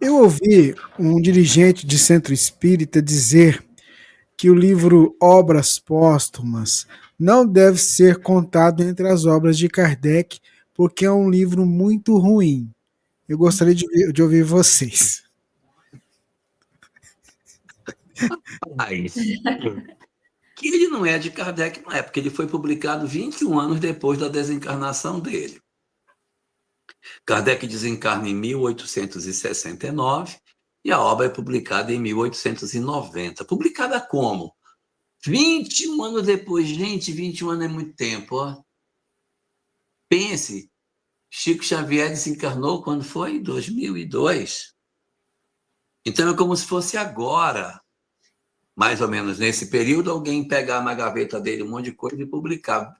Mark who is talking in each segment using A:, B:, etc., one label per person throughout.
A: Eu ouvi um dirigente de centro espírita dizer que o livro Obras Póstumas não deve ser contado entre as obras de Kardec, porque é um livro muito ruim. Eu gostaria de ouvir vocês.
B: Mas que ele não é de Kardec, não é, porque ele foi publicado 21 anos depois da desencarnação dele. Kardec desencarna em 1869 e a obra é publicada em 1890. Publicada como? 21 anos depois. Gente, 21 anos é muito tempo. Ó. Pense, Chico Xavier desencarnou quando foi? 2002. Então é como se fosse agora, mais ou menos nesse período, alguém pegar na gaveta dele um monte de coisa e publicar.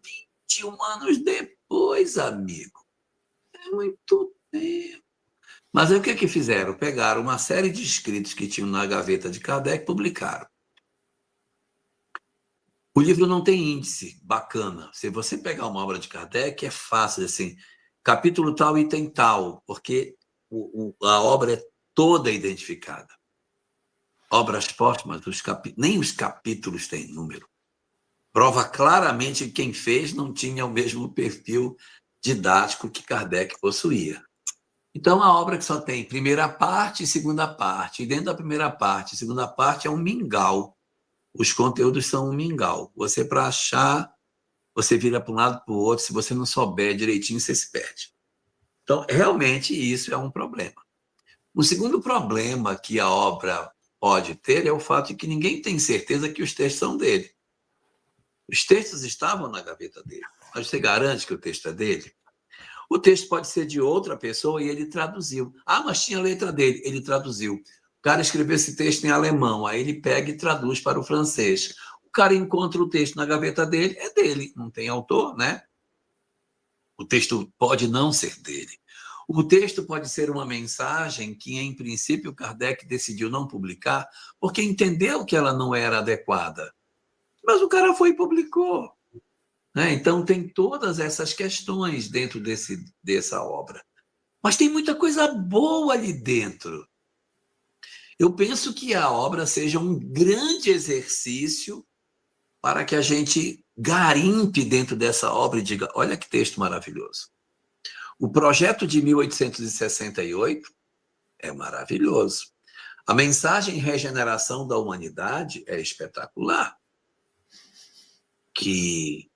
B: 21 anos depois, amigo. É muito tempo. Mas aí o que que fizeram? Pegaram uma série de escritos que tinham na gaveta de Kardec e publicaram. O livro não tem índice bacana. Se você pegar uma obra de Kardec, é fácil, assim, capítulo tal, item tal, porque a obra é toda identificada. Obras póstumas, nem os capítulos têm número. Prova claramente que quem fez não tinha o mesmo perfil didático que Kardec possuía. Então, a obra que só tem primeira parte e segunda parte, e dentro da primeira parte e segunda parte é um mingau. Os conteúdos são um mingau. Você, para achar, você vira para um lado para o outro, se você não souber direitinho, você se perde. Então, realmente, isso é um problema. O segundo problema que a obra pode ter é o fato de que ninguém tem certeza que os textos são dele. Os textos estavam na gaveta dele, mas você garante que o texto é dele? O texto pode ser de outra pessoa e ele traduziu. Ah, mas tinha a letra dele, ele traduziu. O cara escreveu esse texto em alemão, aí ele pega e traduz para o francês. O cara encontra o texto na gaveta dele, é dele, não tem autor, né? O texto pode não ser dele. O texto pode ser uma mensagem que, em princípio, Kardec decidiu não publicar porque entendeu que ela não era adequada. Mas o cara foi e publicou. Né? Então, tem todas essas questões dentro dessa obra. Mas tem muita coisa boa ali dentro. Eu penso que a obra seja um grande exercício para que a gente garimpe dentro dessa obra e diga: olha que texto maravilhoso. O projeto de 1868 é maravilhoso. A mensagem regeneração da humanidade é espetacular. Que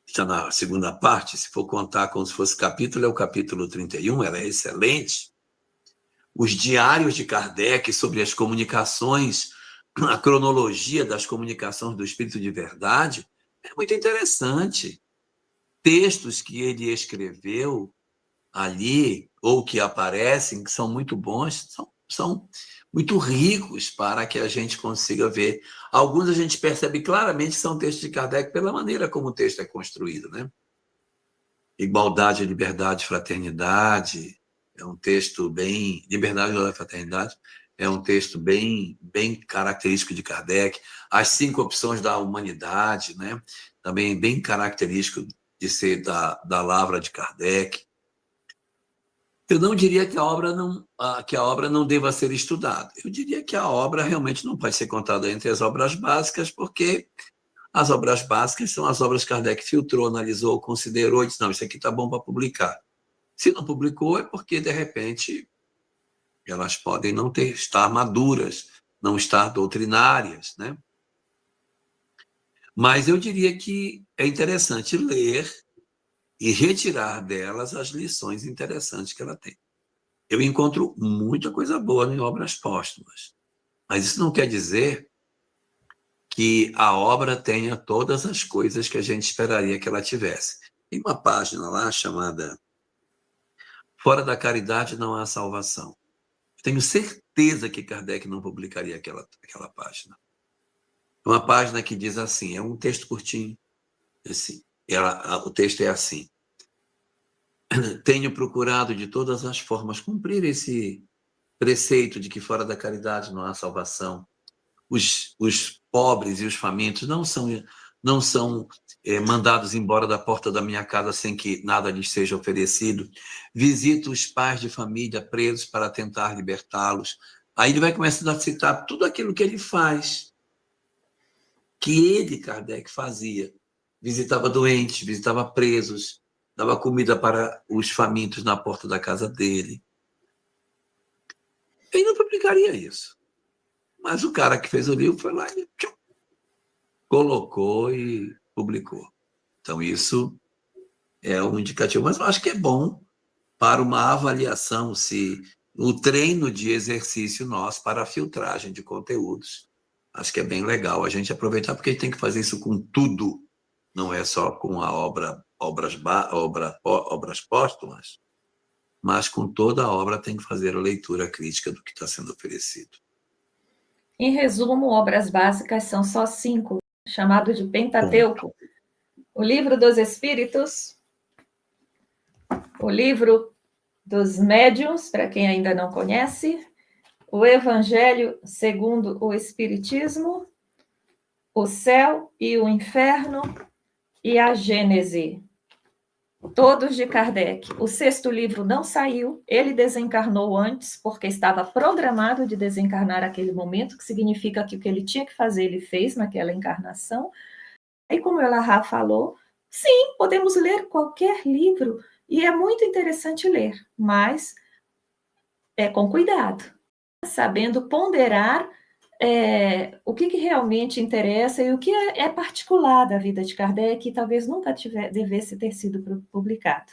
B: está na segunda parte, se for contar como se fosse capítulo, é o capítulo 31, ela é excelente. Os diários de Kardec sobre as comunicações, a cronologia das comunicações do Espírito de Verdade, é muito interessante. Textos que ele escreveu ali, ou que aparecem, que são muito bons, são muito ricos para que a gente consiga ver. Alguns a gente percebe claramente que são textos de Kardec pela maneira como o texto é construído, né? Igualdade, liberdade, fraternidade, é um texto bem... Liberdade, igualdade, fraternidade, é um texto bem característico de Kardec. As 5 opções da humanidade, né? Também bem característico de ser da lavra de Kardec. Eu não diria que a obra não deva ser estudada. Eu diria que a obra realmente não pode ser contada entre as obras básicas, porque as obras básicas são as obras que Kardec filtrou, analisou, considerou e disse: não, isso aqui está bom para publicar. Se não publicou, é porque, de repente, elas podem não estar maduras, não estar doutrinárias, né? Mas eu diria que é interessante ler e retirar delas as lições interessantes que ela tem. Eu encontro muita coisa boa em obras póstumas, mas isso não quer dizer que a obra tenha todas as coisas que a gente esperaria que ela tivesse. Tem uma página lá chamada Fora da Caridade Não Há Salvação. Tenho certeza que Kardec não publicaria aquela página. É uma página que diz assim, é um texto curtinho, assim, o texto é assim: tenho procurado de todas as formas cumprir esse preceito de que fora da caridade não há salvação. Os pobres e os famintos não são mandados embora da porta da minha casa sem que nada lhes seja oferecido. Visito os pais de família presos para tentar libertá-los. Aí ele vai começando a citar tudo aquilo que ele faz, que ele, Kardec, fazia. Visitava doentes, visitava presos, dava comida para os famintos na porta da casa dele. Ele não publicaria isso. Mas o cara que fez o livro foi lá e colocou e publicou. Então, isso é um indicativo. Mas eu acho que é bom para uma avaliação, se o treino de exercício nosso para a filtragem de conteúdos. Acho que é bem legal a gente aproveitar, porque a gente tem que fazer isso com tudo, não é só com a obras póstumas, mas com toda a obra tem que fazer a leitura crítica do que está sendo oferecido.
C: Em resumo, obras básicas são só 5, chamado de Pentateuco. O Livro dos Espíritos, o Livro dos Médiuns, para quem ainda não conhece, o Evangelho segundo o Espiritismo, o Céu e o Inferno e a Gênese. Todos de Kardec. O 6º livro não saiu, ele desencarnou antes, porque estava programado de desencarnar naquele momento, que significa que o que ele tinha que fazer, ele fez naquela encarnação. E como o Elahá falou, sim, podemos ler qualquer livro, e é muito interessante ler, mas é com cuidado, sabendo ponderar o que realmente interessa e o que é particular da vida de Kardec, que talvez nunca devesse ter sido publicado.